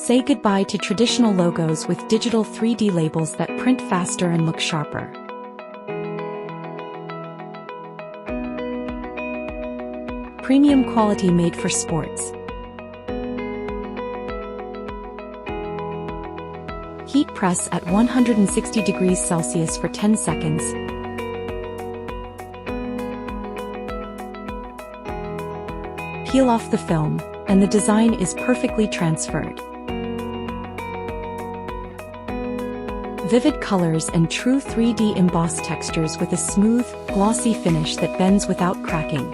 Say goodbye to traditional logos with digital 3D labels that print faster and look sharper. Premium quality made for sports. Heat press at 160 degrees Celsius for 10 seconds. Peel off the film, and the design is perfectly transferred. Vivid colors and true 3D embossed textures with a smooth, glossy finish that bends without cracking.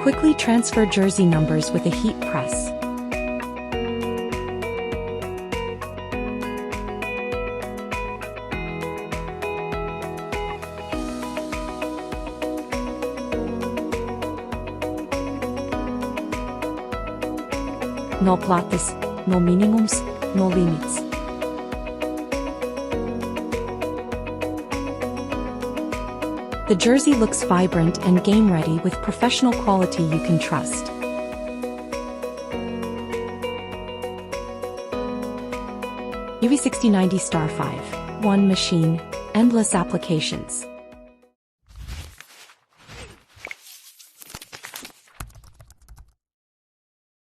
Quickly transfer jersey numbers with a heat press. No plates, no minimums, no limits. The jersey looks vibrant and game-ready with professional quality you can trust. FeiYue 6090 Star 5. One machine, endless applications.